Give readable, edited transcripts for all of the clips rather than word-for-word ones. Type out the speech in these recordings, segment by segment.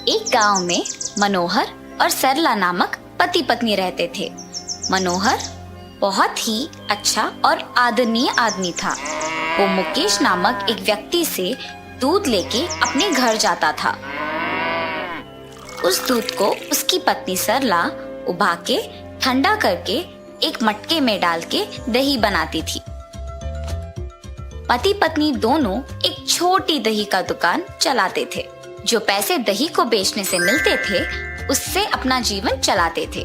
एक गांव में मनोहर और सरला नामक पति पत्नी रहते थे। मनोहर बहुत ही अच्छा और आदरणीय आदमी था। वो मुकेश नामक एक व्यक्ति से दूध लेके अपने घर जाता था। उस दूध को उसकी पत्नी सरला उबा के ठंडा करके एक मटके में डाल के दही बनाती थी। पति पत्नी दोनों एक छोटी दही का दुकान चलाते थे। जो पैसे दही को बेचने से मिलते थे उससे अपना जीवन चलाते थे।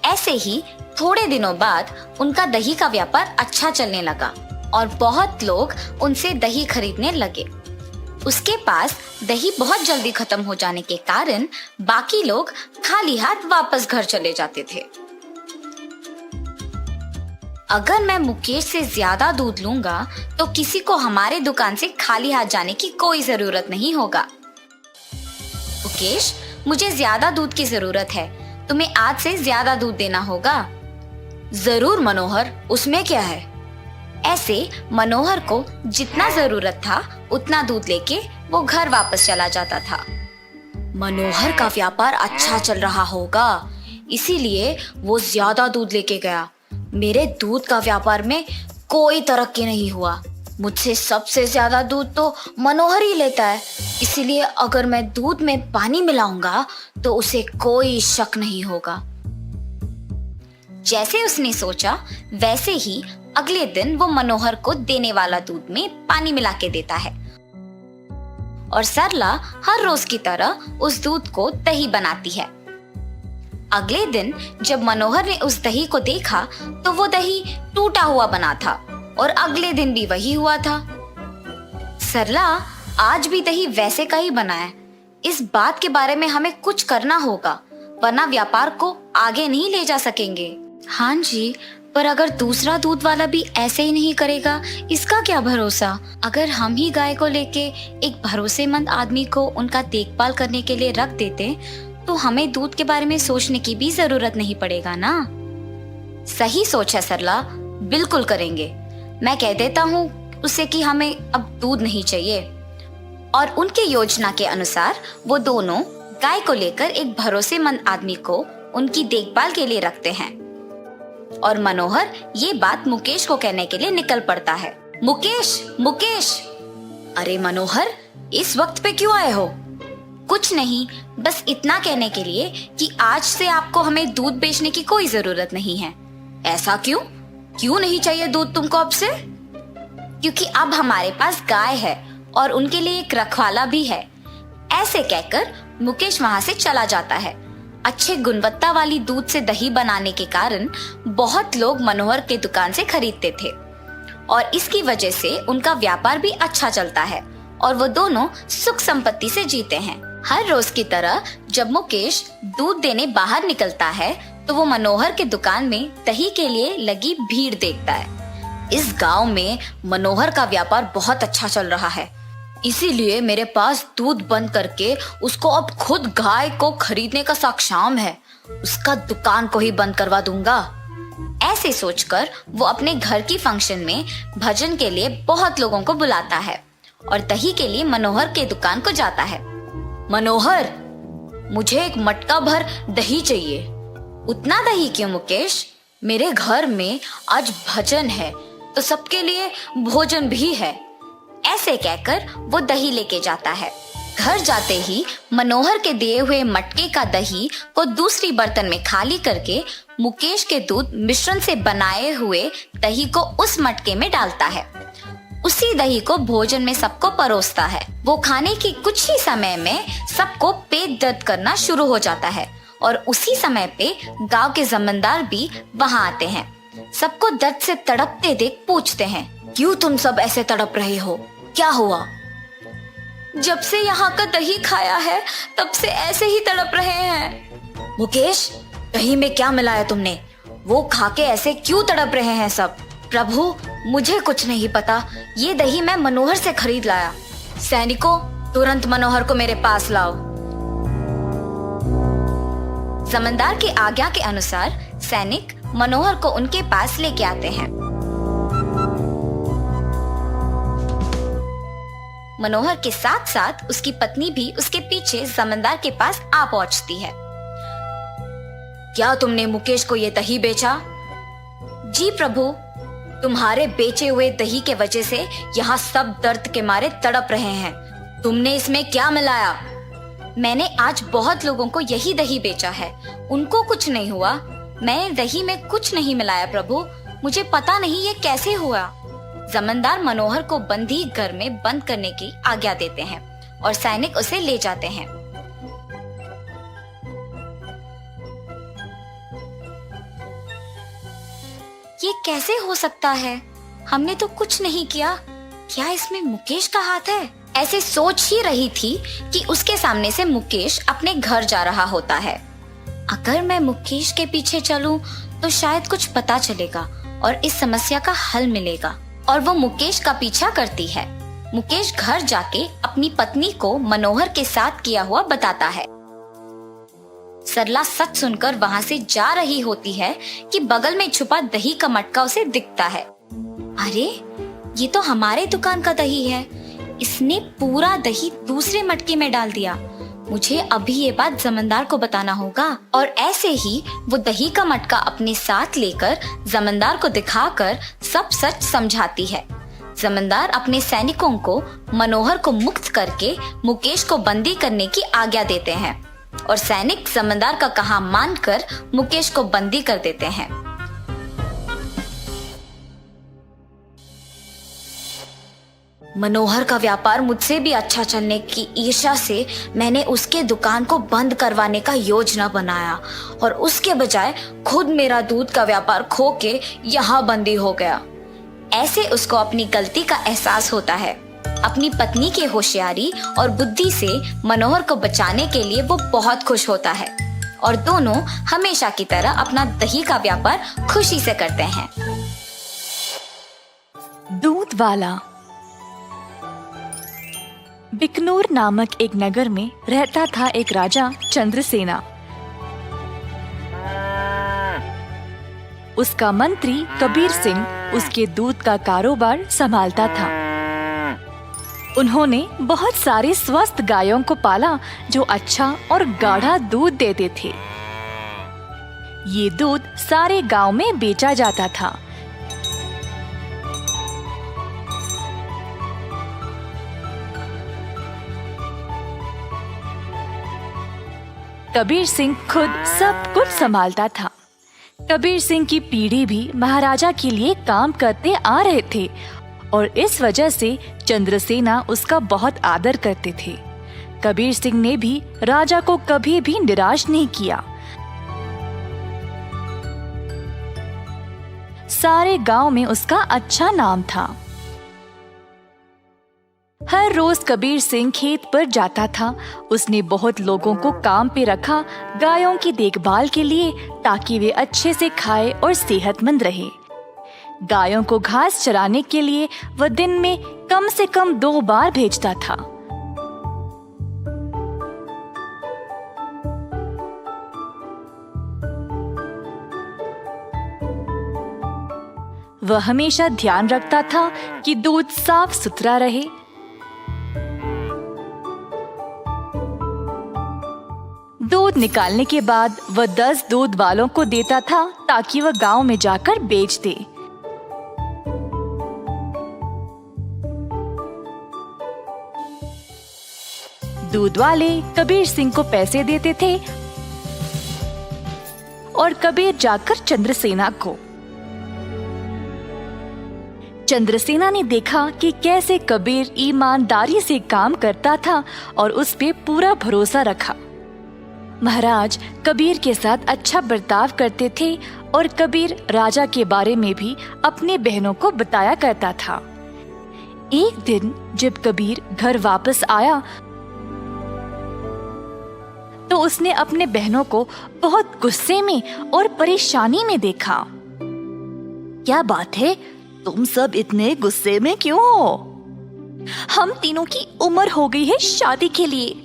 ऐसे ही थोड़े दिनों बाद उनका दही का व्यापार अच्छा चलने लगा और बहुत लोग उनसे दही खरीदने लगे। उसके पास दही बहुत जल्दी खत्म हो जाने के कारण बाकी लोग खाली हाथ वापस घर चले जाते थे। अगर मैं मुकेश से ज्यादा दूध लूंगा तो किसी को हमारे दुकान से खाली हाथ जाने की कोई जरूरत नहीं होगा। मुकेश, मुझे ज्यादा दूध की जरूरत है, तुम्हें आज से ज्यादा दूध देना होगा। जरूर मनोहर, उसमें क्या है। ऐसे मनोहर को जितना जरूरत था उतना दूध लेके वो घर वापस चला जाता था। मनोहर का व्यापार अच्छा चल रहा होगा, इसीलिए वो ज्यादा दूध लेके गया। मेरे दूध का व्यापार में कोई तरक्की नहीं हुआ। मुझसे सबसे ज्यादा दूध तो मनोहर ही लेता है, इसीलिए अगर मैं दूध में पानी मिलाऊंगा तो उसे कोई शक नहीं होगा। जैसे उसने सोचा वैसे ही अगले दिन वो मनोहर को देने वाला दूध में पानी मिला के देता है और सरला हर रोज की तरह उस दूध को दही बनाती है। अगले दिन जब मनोहर ने उस दही को देखा तो वो दही टूटा हुआ बना था और अगले दिन भी वही हुआ था। सरला, आज भी दही वैसे का ही बना है। इस बात के बारे में हमें कुछ करना होगा, वरना व्यापार को आगे नहीं ले जा सकेंगे। हाँ जी, पर अगर दूसरा दूध वाला भी ऐसे ही नहीं करेगा, इसका क्या भरोसा। अगर हम ही गाय को लेके एक भरोसेमंद आदमी को उनका देखभाल करने के लिए रख देते तो हमें दूध के बारे में सोचने की भी जरूरत नहीं पड़ेगा ना। सही सोच है सरला, बिल्कुल करेंगे। मैं कह देता हूँ उसे कि हमें अब दूध नहीं चाहिए। और उनके योजना के अनुसार वो दोनों गाय को लेकर एक भरोसेमंद आदमी को उनकी देखभाल के लिए रखते हैं और मनोहर ये बात मुकेश को कहने के लिए निकल पड़ता है। मुकेश, मुकेश! अरे मनोहर, इस वक्त पे क्यों आए हो? कुछ नहीं, बस इतना कहने के लिए कि आज से आपको हमें दूध बेचने की कोई जरूरत नहीं है। ऐसा क्यों? क्यों नहीं चाहिए दूध तुमको अब से? क्योंकि अब हमारे पास गाय है और उनके लिए एक रखवाला भी है। ऐसे कहकर मुकेश वहां से चला जाता है। अच्छे गुणवत्ता वाली दूध से दही बनाने के कारण बहुत लोग मनोहर के दुकान से खरीदते थे और इसकी वजह से उनका व्यापार भी अच्छा चलता है और वो दोनों सुख संपत्ति से जीते हैं। हर रोज की तरह जब मुकेश दूध देने बाहर निकलता है तो वो मनोहर के दुकान में दही के लिए लगी भीड़ देखता है। इस गांव में मनोहर का व्यापार बहुत अच्छा चल रहा है, इसीलिए मेरे पास दूध बंद करके उसको अब खुद गाय को खरीदने का साक्षाम है। उसका दुकान को ही बंद करवा दूंगा। ऐसे सोचकर वो अपने घर की फंक्शन में भजन के लिए बहुत लोगों को बुलाता है और दही के लिए मनोहर के दुकान को जाता है। मनोहर, मुझे एक मटका भर दही चाहिए। उतना दही क्यों मुकेश? मेरे घर में आज भजन है तो सबके लिए भोजन भी है। ऐसे कहकर वो दही लेके जाता है। घर जाते ही मनोहर के दिए हुए मटके का दही को दूसरी बर्तन में खाली करके मुकेश के दूध मिश्रण से बनाए हुए दही को उस मटके में डालता है। उसी दही को भोजन में सबको परोसता है। वो खाने के कुछ ही समय में सबको पेट दर्द करना शुरू हो जाता है और उसी समय पे गांव के जमींदार भी वहां आते हैं। सबको दर्द से तड़पते देख पूछते हैं, क्यों तुम सब ऐसे तड़प रहे हो? क्या हुआ? जब से यहाँ का दही खाया है तब से ऐसे ही तड़प रहे हैं। मुकेश, दही में क्या मिलाया तुमने? वो खा के ऐसे क्यों तड़प रहे हैं सब? प्रभु, मुझे कुछ नहीं पता, ये दही मैं मनोहर से खरीद लाया। सैनिकों, तुरंत मनोहर को मेरे पास लाओ। जमींदार की आज्ञा के अनुसार सैनिक मनोहर को उनके पास लेके आते हैं। मनोहर के साथ साथ उसकी पत्नी भी उसके पीछे जमींदार के पास आ पहुंचती है। क्या तुमने मुकेश को ये दही बेचा? जी प्रभु। तुम्हारे बेचे हुए दही के वजह से यहाँ सब दर्द के मारे तड़प रहे हैं। तुमने इसमें क्या मिलाया? मैंने आज बहुत लोगों को यही दही बेचा है, उनको कुछ नहीं हुआ। मैंने दही में कुछ नहीं मिलाया प्रभु, मुझे पता नहीं ये कैसे हुआ। जमींदार मनोहर को बंदी घर में बंद करने की आज्ञा देते हैं और सैनिक उसे ले जाते हैं। ये कैसे हो सकता है? हमने तो कुछ नहीं किया। क्या इसमें मुकेश का हाथ है? ऐसे सोच ही रही थी कि उसके सामने से मुकेश अपने घर जा रहा होता है। अगर मैं मुकेश के पीछे चलूं तो शायद कुछ पता चलेगा और इस समस्या का हल मिलेगा। और वो मुकेश का पीछा करती है। मुकेश घर जाके अपनी पत्नी को मनोहर के साथ किया हुआ बताता है। सरला सच सुनकर वहां से जा रही होती है कि बगल में छुपा दही का मटका उसे दिखता है। अरे, ये तो हमारे दुकान का दही है। इसने पूरा दही दूसरे मटके में डाल दिया। मुझे अभी ये बात जमींदार को बताना होगा। और ऐसे ही वो दही का मटका अपने साथ लेकर जमींदार को दिखाकर सब सच समझाती है। जमींदार अपने सैनिकों को मनोहर को मुक्त करके मुकेश को बंदी करने की आज्ञा देते हैं और सैनिक जमींदार का कहा मानकर मुकेश को बंदी कर देते हैं। मनोहर का व्यापार मुझसे भी अच्छा चलने की ईर्ष्या से मैंने उसके दुकान को बंद करवाने का योजना बनाया और उसके बजाय खुद मेरा दूध का व्यापार खो के यहाँ बंदी हो गया। ऐसे उसको अपनी गलती का एहसास होता है। अपनी पत्नी के होशियारी और बुद्धि से मनोहर को बचाने के लिए वो बहुत खुश होता है और दोनों हमेशा की तरह अपना दही का व्यापार खुशी से करते हैं। दूध वाला। बिकनूर नामक एक नगर में रहता था एक राजा चंद्रसेना। उसका मंत्री कबीर सिंह उसके दूध का कारोबार संभालता था। उन्होंने बहुत सारे स्वस्थ गायों को पाला जो अच्छा और गाढ़ा दूध देते थे। ये दूध सारे गांव में बेचा जाता था। कबीर सिंह खुद सब कुछ संभालता था। कबीर सिंह की पीढ़ी भी महाराजा के लिए काम करते आ रहे थे और इस वजह से चंद्रसेना उसका बहुत आदर करते थे। कबीर सिंह ने भी राजा को कभी भी निराश नहीं किया। सारे गांव में उसका अच्छा नाम था। हर रोज कबीर सिंह खेत पर जाता था। उसने बहुत लोगों को काम पे रखा गायों की देखभाल के लिए, ताकि वे अच्छे से खाए और सेहतमंद रहे। गायों को घास चराने के लिए वह दिन में कम से कम 2 बार भेजता था। वह हमेशा ध्यान रखता था कि दूध साफ सुथरा रहे। दूध निकालने के बाद वह 10 दूध वालों को देता था ताकि वह गांव में जाकर बेच दे। दूध वाले कबीर सिंह को पैसे देते थे और कबीर जाकर चंद्रसेना को। चंद्रसेना ने देखा कि कैसे कबीर ईमानदारी से काम करता था और उस पे पूरा भरोसा रखा। महाराज कबीर के साथ अच्छा बर्ताव करते थे और कबीर राजा के बारे में भी अपने बहनों को बताया करता था। एक दिन जब कबीर घर वापस आया तो उसने अपने बहनों को बहुत गुस्से में और परेशानी में देखा। क्या बात है, तुम सब इतने गुस्से में क्यों हो? हम तीनों की उम्र हो गई है शादी के लिए,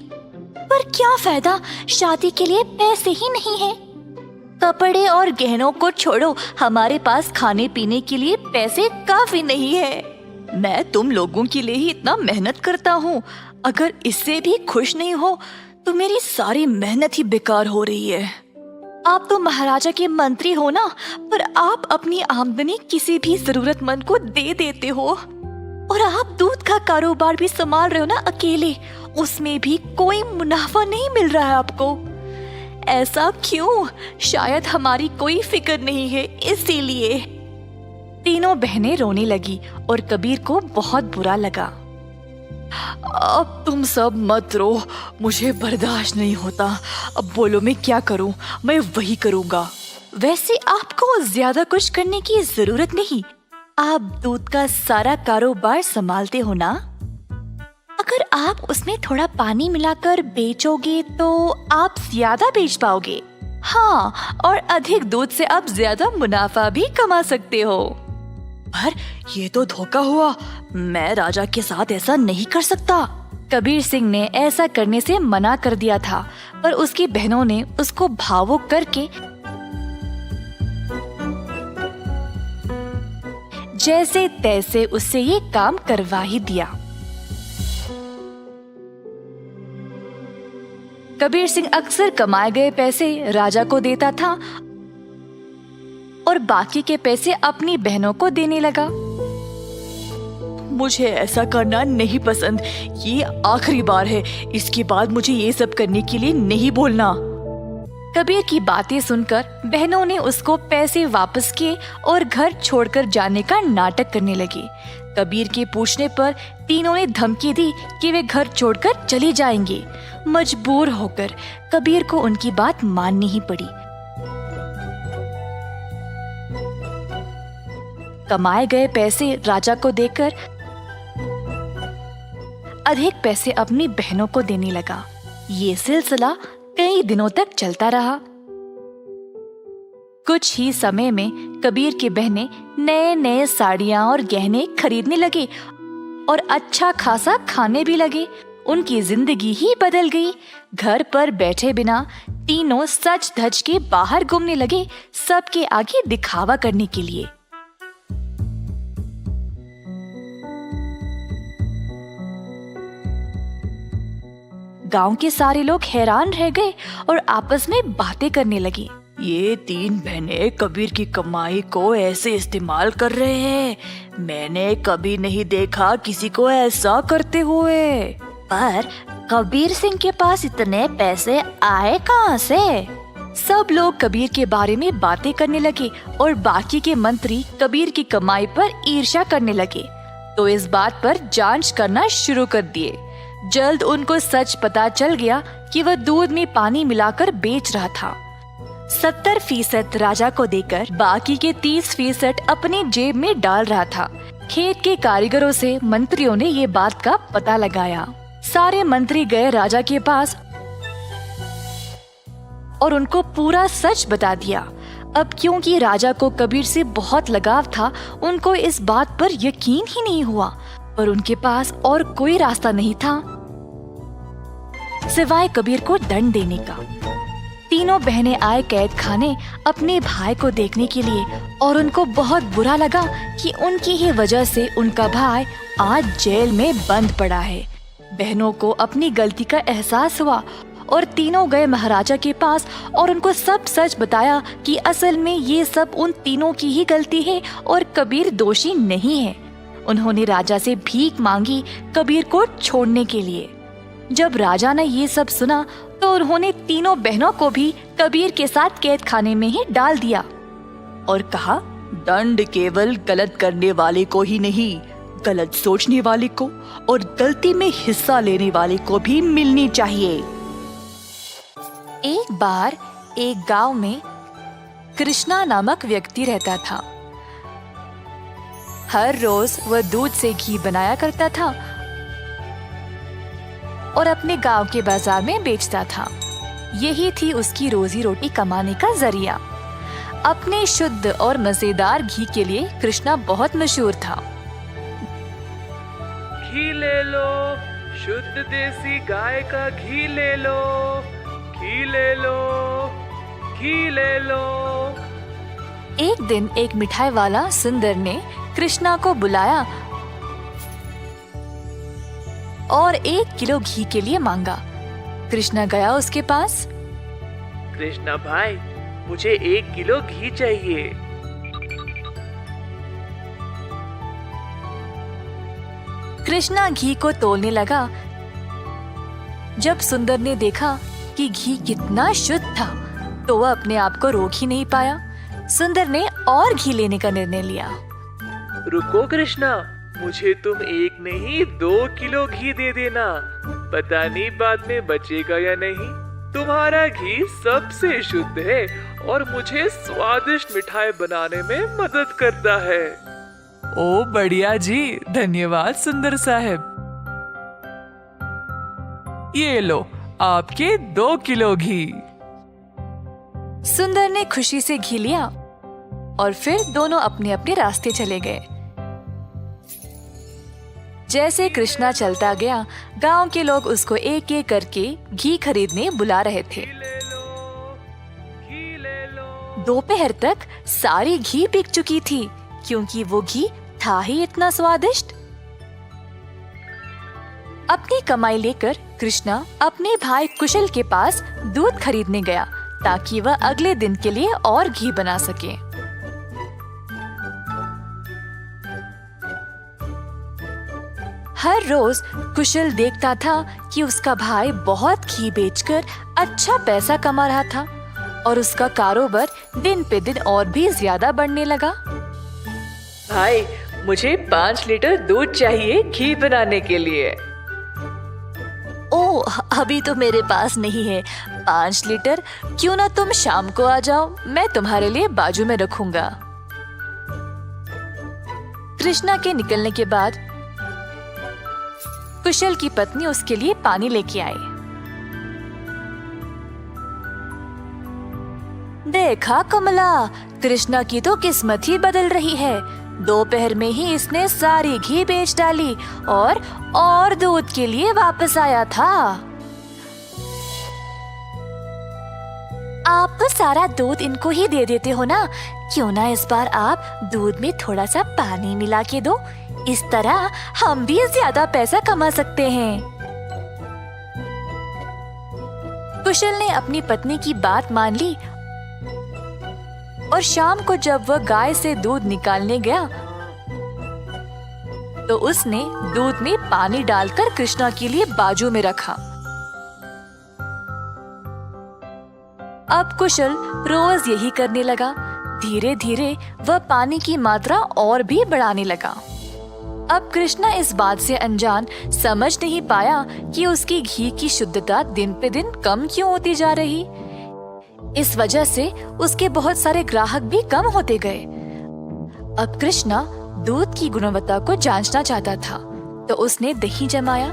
पर क्या फायदा, शादी के लिए पैसे ही नहीं है। कपड़े और गहनों को छोड़ो, हमारे पास खाने पीने के लिए पैसे काफी नहीं है। मैं तुम लोगों के लिए ही इतना मेहनत करता हूँ, अगर इससे भी खुश नहीं हो तो मेरी सारी मेहनत ही बेकार हो रही है। आप तो महाराजा के मंत्री हो ना, पर आप अपनी आमदनी किसी भी जरूरतमंद को दे देते हो। और आप दूध का कारोबार भी संभाल रहे हो ना अकेले, उसमें भी कोई मुनाफा नहीं मिल रहा है आपको। ऐसा क्यों? शायद हमारी कोई फिक्र नहीं है इसीलिए। तीनों बहनें रोने लगी और कबीर को बहुत बुरा लगा। अब तुम सब मत रो, मुझे बर्दाश्त नहीं होता। अब बोलो मैं क्या करूं? मैं वही करूंगा। वैसे आपको ज्यादा कुछ करने की जरूरत नहीं, आप दूध का सारा कारोबार संभालते हो ना। अगर आप उसमें थोड़ा पानी मिलाकर बेचोगे तो आप ज्यादा बेच पाओगे। हाँ, और अधिक दूध से आप ज्यादा मुनाफा भी कमा सकते हो। पर ये तो धोखा हुआ, मैं राजा के साथ ऐसा नहीं कर सकता। कबीर सिंह ने ऐसा करने से मना कर दिया था, पर उसकी बहनों ने उसको भावुक करके जैसे तैसे उससे ये काम करवा ही दिया। कबीर सिंह अक्सर कमाए गए पैसे राजा को देता था और बाकी के पैसे अपनी बहनों को देने लगा। मुझे ऐसा करना नहीं पसंद, ये आखिरी बार है, इसके बाद मुझे ये सब करने के लिए नहीं बोलना। कबीर की बातें सुनकर बहनों ने उसको पैसे वापस किए और घर छोड़कर जाने का नाटक करने लगी। कबीर के पूछने पर तीनों ने धमकी दी कि वे घर छोड़कर चले जाएंगे। मजबूर होकर कबीर को उनकी बात माननी ही पड़ी। कमाए गए पैसे राजा को देकर अधिक पैसे अपनी बहनों को देने लगा। ये सिलसिला कई दिनों तक चलता रहा। कुछ ही समय में कबीर की बहनें नए नए साड़ियां और गहने खरीदने लगे और अच्छा खासा खाने भी लगे। उनकी जिंदगी ही बदल गई। घर पर बैठे बिना तीनों सच धज के बाहर घूमने लगे, सबके आगे दिखावा करने के लिए। गांव के सारे लोग हैरान रह गए और आपस में बातें करने लगी। ये तीन बहनें कबीर की कमाई को ऐसे इस्तेमाल कर रहे हैं, मैंने कभी नहीं देखा किसी को ऐसा करते हुए। पर कबीर सिंह के पास इतने पैसे आए कहाँ से? सब लोग कबीर के बारे में बातें करने लगे और बाकी के मंत्री कबीर की कमाई पर ईर्ष्या करने लगे, तो इस बात पर जांच करना शुरू कर दिए। जल्द उनको सच पता चल गया कि वह दूध में पानी मिलाकर बेच रहा था। 70% राजा को देकर बाकी के 30% अपनी जेब में डाल रहा था। खेत के कारीगरों से मंत्रियों ने ये बात का पता लगाया। सारे मंत्री गए राजा के पास और उनको पूरा सच बता दिया। अब क्योंकि राजा को कबीर से बहुत लगाव था, उनको इस बात पर यकीन ही नहीं हुआ, पर उनके पास और कोई रास्ता नहीं था सिवाय कबीर को दंड देने का। तीनों बहनें आए कैद खाने अपने भाई को देखने के लिए और उनको बहुत बुरा लगा कि उनकी ही वजह से उनका भाई आज जेल में बंद पड़ा है। बहनों को अपनी गलती का एहसास हुआ और तीनों गए महाराजा के पास और उनको सब सच बताया कि असल में ये सब उन तीनों की ही गलती है और कबीर दोषी नहीं है। उन्होंने राजा से भीख मांगी कबीर को छोड़ने के लिए। जब राजा ने ये सब सुना तो उन्होंने तीनों बहनों को भी कबीर के साथ कैद खाने में ही डाल दिया और कहा, दंड केवल गलत करने वाले को ही नहीं, गलत सोचने वाले को और गलती में हिस्सा लेने वाले को भी मिलनी चाहिए। एक बार एक गांव में कृष्णा नामक व्यक्ति रहता था। हर रोज वह दूध से घी बनाया करता था और अपने गांव के बाजार में बेचता था। यही थी उसकी रोजी रोटी कमाने का जरिया। अपने शुद्ध और मजेदार घी के लिए कृष्णा बहुत मशहूर था। घी ले लो, शुद्ध देसी गाय का घी ले लो, घी ले लो, घी ले लो। एक दिन एक मिठाई वाला सुंदर ने कृष्णा को बुलाया और 1 किलो घी के लिए मांगा। कृष्णा गया उसके पास। कृष्णा भाई, मुझे 1 किलो घी चाहिए। कृष्णा घी को तोलने लगा। जब सुंदर ने देखा कि घी कितना शुद्ध था, तो वह अपने आप को रोक ही नहीं पाया। सुंदर ने और घी लेने का निर्णय लिया। रुको कृष्णा, मुझे तुम 1 नहीं 2 किलो घी दे देना। पता नहीं बाद में बचेगा या नहीं। तुम्हारा घी सबसे शुद्ध है और मुझे स्वादिष्ट मिठाई बनाने में मदद करता है। ओ बढ़िया जी, धन्यवाद सुंदर साहब। ये लो आपके 2 किलो घी। सुंदर ने खुशी से घी लिया और फिर दोनों अपने अपने रास्ते चले गए। जैसे कृष्णा चलता गया, गांव के लोग उसको एक एक करके घी खरीदने बुला रहे थे। दोपहर तक सारी घी बिक चुकी थी, क्योंकि वो घी था ही इतना स्वादिष्ट। अपनी कमाई लेकर कृष्णा अपने भाई कुशल के पास दूध खरीदने गया, ताकि वह अगले दिन के लिए और घी बना सके। हर रोज कुशल देखता था कि उसका भाई बहुत घी बेचकर अच्छा पैसा कमा रहा था और उसका कारोबार दिन पे दिन और भी ज्यादा बढ़ने लगा। भाई, मुझे 5 लीटर दूध चाहिए घी बनाने के लिए। ओह, अभी तो मेरे पास नहीं है 5 लीटर। क्यों ना तुम शाम को आ जाओ, मैं तुम्हारे लिए बाजू में रखूंगा। कृष्णा के निकलने के बाद कुशल की पत्नी उसके लिए पानी लेके आई। देखा कमला, कृष्णा की तो किस्मत ही बदल रही है। दोपहर में ही इसने सारी घी बेच डाली और दूध के लिए वापस आया था। आप तो सारा दूध इनको ही दे देते हो ना, क्यों ना इस बार आप दूध में थोड़ा सा पानी मिला के दो, इस तरह हम भी ज्यादा पैसा कमा सकते हैं। कुशल ने अपनी पत्नी की बात मान ली और शाम को जब वह गाय से दूध निकालने गया, तो उसने दूध में पानी डालकर कृष्णा के लिए बाजू में रखा। अब कुशल रोज यही करने लगा। धीरे धीरे वह पानी की मात्रा और भी बढ़ाने लगा। अब कृष्णा इस बात से अनजान समझ नहीं पाया कि उसकी घी की शुद्धता दिन पे दिन कम क्यों होती जा रही। इस वजह से उसके बहुत सारे ग्राहक भी कम होते गए। अब कृष्णा दूध की गुणवत्ता को जांचना चाहता था, तो उसने दही जमाया।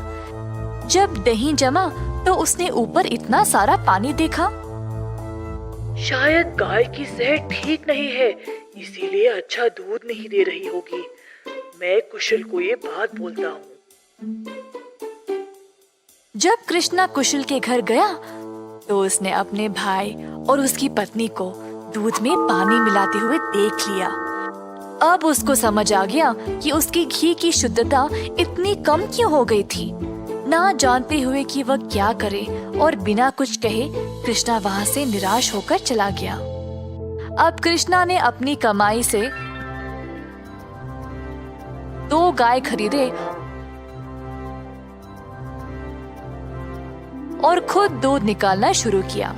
जब दही जमा तो उसने ऊपर इतना सारा पानी देखा। शायद गाय की सेहत ठीक नहीं है, इसीलिए अच्छा दूध नहीं दे रही होगी। मैं कुशल को ये बात बोलता हूँ। जब कृष्णा कुशल के घर गया, तो उसने अपने भाई और उसकी पत्नी को दूध में पानी मिलाते हुए देख लिया। अब उसको समझ आ गया कि उसकी घी की शुद्धता इतनी कम क्यों हो गई थी। ना जानते हुए कि वह क्या करे और बिना कुछ कहे कृष्णा वहां से निराश होकर चला गया। अब कृष्णा ने अपनी कमाई से 2 गाय खरीदे और खुद दूध निकालना शुरू किया।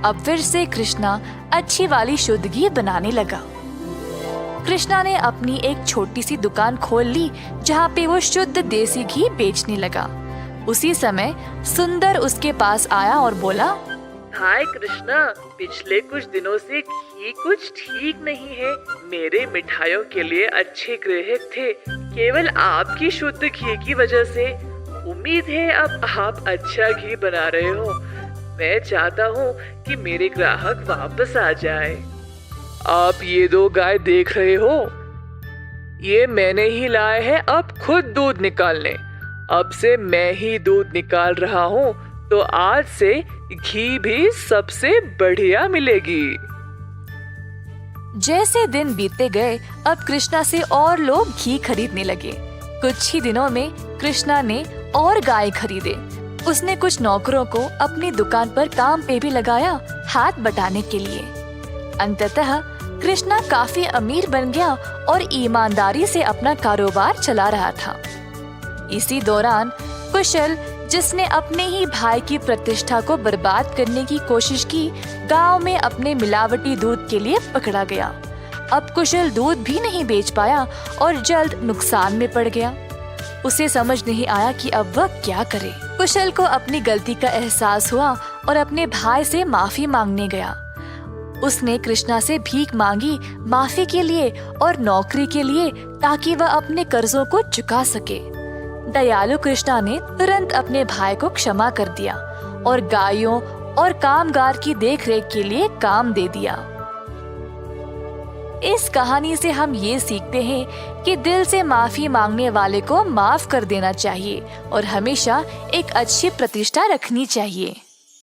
अब फिर से कृष्णा अच्छी वाली शुद्ध घी बनाने लगा। कृष्णा ने अपनी एक छोटी सी दुकान खोल ली, जहाँ पे वो शुद्ध देसी घी बेचने लगा। उसी समय सुंदर उसके पास आया और बोला, हाय कृष्णा, पिछले कुछ दिनों से घी कुछ ठीक नहीं है। मेरे मिठाइयों के लिए अच्छे ग्राहक थे, केवल आपकी शुद्ध घी की वजह से। उम्मीद है अब आप अच्छा घी बना रहे हो। मैं चाहता हूँ कि मेरे ग्राहक वापस आ जाए। आप ये 2 गाय देख रहे हो, ये मैंने ही लाए हैं अब खुद दूध निकालने। अब से मैं ही दूध निकाल रहा हूँ, तो आज से घी भी सबसे बढ़िया मिलेगी। जैसे दिन बीतते गए, अब कृष्णा से और लोग घी खरीदने लगे। कुछ ही दिनों में कृष्णा ने और गाय खरीदे। उसने कुछ नौकरों को अपनी दुकान पर काम पे भी लगाया, हाथ बटाने के लिए। अंततः कृष्णा काफी अमीर बन गया और ईमानदारी से अपना कारोबार चला रहा था। इसी दौरान कुशल, जिसने अपने ही भाई की प्रतिष्ठा को बर्बाद करने की कोशिश की, गांव में अपने मिलावटी दूध के लिए पकड़ा गया। अब कुशल दूध भी नहीं बेच पाया और जल्द नुकसान में पड़ गया। उसे समझ नहीं आया कि अब वह क्या करे। कुशल को अपनी गलती का एहसास हुआ और अपने भाई से माफी मांगने गया। उसने कृष्णा से भीख मांगी माफी के लिए और नौकरी के लिए, ताकि वह अपने कर्जों को चुका सके। दयालु कृष्णा ने तुरंत अपने भाई को क्षमा कर दिया और गायों और कामगार की देखरेख के लिए काम दे दिया। इस कहानी से हम ये सीखते हैं कि दिल से माफी मांगने वाले को माफ कर देना चाहिए और हमेशा एक अच्छी प्रतिष्ठा रखनी चाहिए।